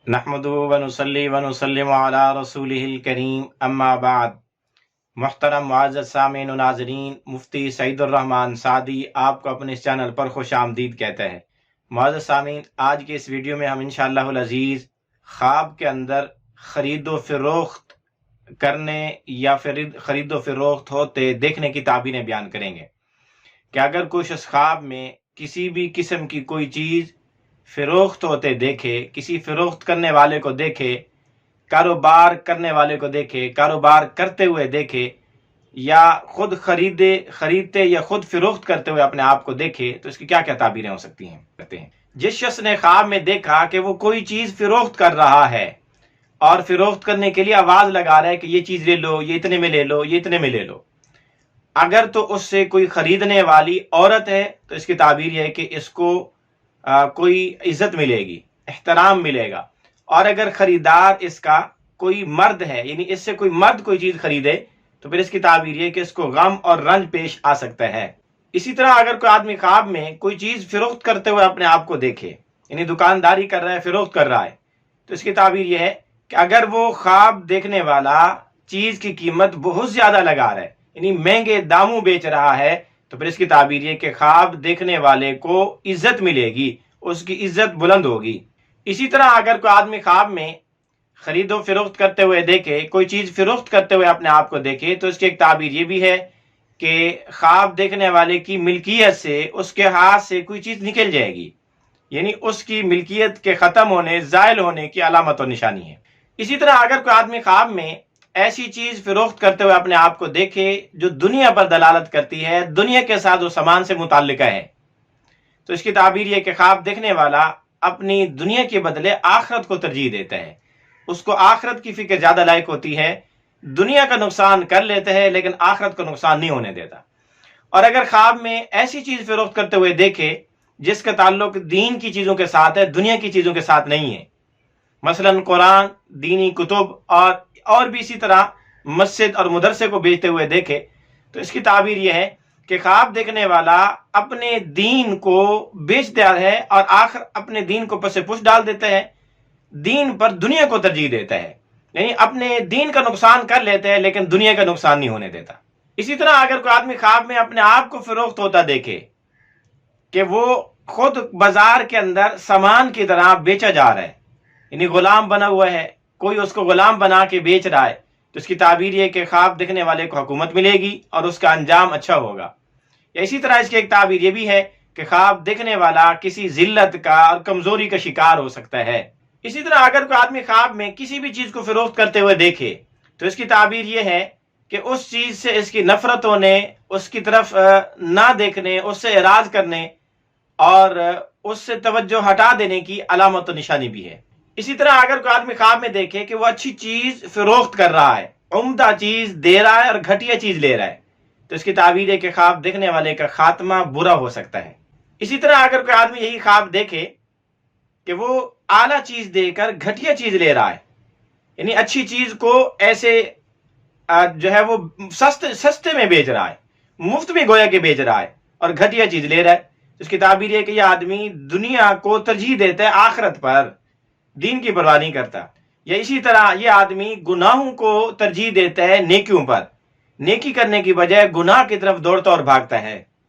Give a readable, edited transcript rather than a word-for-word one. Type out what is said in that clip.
نحمدہ ونصلی ونسلم علی رسولہ الکریم اما بعد۔ محترم معزز سامعین و ناظرین، مفتی سعید الرحمن سعدی آپ کو اپنے اس چینل پر خوش آمدید کہتے ہیں۔ معزز سامعین، آج کے اس ویڈیو میں ہم انشاءاللہ العزیز خواب کے اندر خرید و فروخت کرنے یا خرید و فروخت ہوتے دیکھنے کی تعبیریں بیان کریں گے کہ اگر کوئی شخص خواب میں کسی بھی قسم کی کوئی چیز فروخت ہوتے دیکھے، کسی فروخت کرنے والے کو دیکھے، کاروبار کرنے والے کو دیکھے، کاروبار کرتے ہوئے دیکھے، یا خود خریدتے یا خود فروخت کرتے ہوئے اپنے آپ کو دیکھے، تو اس کی کیا کیا تعبیریں ہو سکتی ہیں؟ جس شخص نے خواب میں دیکھا کہ وہ کوئی چیز فروخت کر رہا ہے اور فروخت کرنے کے لیے آواز لگا رہا ہے کہ یہ چیز لے لو، یہ اتنے میں لے لو، یہ اتنے میں لے لو، اگر تو اس سے کوئی خریدنے والی عورت ہے تو اس کی تعبیر یہ ہے کہ اس کو کوئی عزت ملے گی، احترام ملے گا، اور اگر خریدار اس کا کوئی مرد ہے، یعنی اس سے کوئی مرد کوئی چیز خریدے، تو پھر اس کی تعبیر یہ کہ اس کو غم اور رنج پیش آ سکتا ہے۔ اسی طرح اگر کوئی آدمی خواب میں کوئی چیز فروخت کرتے ہوئے اپنے آپ کو دیکھے، یعنی دکانداری کر رہا ہے، فروخت کر رہا ہے، تو اس کی تعبیر یہ ہے کہ اگر وہ خواب دیکھنے والا چیز کی قیمت بہت زیادہ لگا رہا ہے، یعنی مہنگے داموں بیچ رہا ہے، تو پھر اس کی تعبیر یہ کہ خواب دیکھنے والے کو عزت ملے گی، اس کی عزت بلند ہوگی۔ اسی طرح اگر کوئی آدمی خواب میں خرید و فروخت کرتے ہوئے دیکھے، کوئی چیز فروخت کرتے ہوئے اپنے آپ کو دیکھے، تو اس کی ایک تعبیر یہ بھی ہے کہ خواب دیکھنے والے کی ملکیت سے، اس کے ہاتھ سے کوئی چیز نکل جائے گی، یعنی اس کی ملکیت کے ختم ہونے، زائل ہونے کی علامت و نشانی ہے۔ اسی طرح اگر کوئی آدمی خواب میں ایسی چیز فروخت کرتے ہوئے اپنے آپ کو دیکھے جو دنیا پر دلالت کرتی ہے، دنیا کے ساز و سامان سے متعلقہ ہے، تو اس کی تعبیر یہ کہ خواب دیکھنے والا اپنی دنیا کے بدلے آخرت کو ترجیح دیتا ہے، اس کو آخرت کی فکر زیادہ لائق ہوتی ہے، دنیا کا نقصان کر لیتا ہے لیکن آخرت کو نقصان نہیں ہونے دیتا۔ اور اگر خواب میں ایسی چیز فروخت کرتے ہوئے دیکھے جس کا تعلق دین کی چیزوں کے ساتھ ہے، دنیا کی چیزوں کے ساتھ نہیں ہے، مثلا قرآن، دینی کتب اور بھی اسی طرح مسجد اور مدرسے کو بیچتے ہوئے دیکھے، تو اس کی تعبیر یہ ہے کہ خواب دیکھنے والا اپنے دین کو بیچ دیا ہے اور آخر اپنے دین کو پس پش ڈال دیتا ہے، دین پر دنیا کو ترجیح دیتا ہے، یعنی اپنے دین کا نقصان کر لیتا ہے لیکن دنیا کا نقصان نہیں ہونے دیتا۔ اسی طرح اگر کوئی آدمی خواب میں اپنے آپ کو فروخت ہوتا دیکھے کہ وہ خود بازار کے اندر سامان کی طرح بیچا جا رہا ہے، یعنی غلام بنا ہوا ہے، کوئی اس کو غلام بنا کے بیچ رہا ہے، تو اس کی تعبیر یہ کہ خواب دیکھنے والے کو حکومت ملے گی اور اس کا انجام اچھا ہوگا۔ یا اسی طرح اس کی ایک تعبیر یہ بھی ہے کہ خواب دیکھنے والا کسی ذلت کا اور کمزوری کا شکار ہو سکتا ہے۔ اسی طرح اگر کوئی آدمی خواب میں کسی بھی چیز کو فروخت کرتے ہوئے دیکھے تو اس کی تعبیر یہ ہے کہ اس چیز سے اس کی نفرت ہونے، اس کی طرف نہ دیکھنے، اس سے اعراض کرنے اور اس سے توجہ ہٹا دینے کی علامت و نشانی بھی ہے۔ اسی طرح اگر کوئی آدمی خواب میں دیکھے کہ وہ اچھی چیز فروخت کر رہا ہے، عمدہ چیز دے رہا ہے اور گھٹیا چیز لے رہا ہے، تو اس کی تعبیر ہے کہ خواب دیکھنے والے کا خاتمہ برا ہو سکتا ہے۔ اسی طرح اگر کوئی آدمی یہی خواب دیکھے کہ وہ اعلیٰ چیز دے کر گھٹیا چیز لے رہا ہے، یعنی اچھی چیز کو ایسے جو ہے وہ سستے میں بیچ رہا ہے، مفت میں گویا کہ بیچ رہا ہے اور گھٹیا چیز لے رہا ہے، اس کی تعبیر ہے کہ یہ آدمی دنیا کو ترجیح دیتا ہے آخرت پر، دین کی پرواہ نہیں کرتا۔ یا اسی طرح یہ آدمی گناہوں کو ترجیح دیتا ہے نیکیوں پر، نیکی کرنے کی بجائے گناہ کی طرف دوڑتا اور بھاگتا ہے۔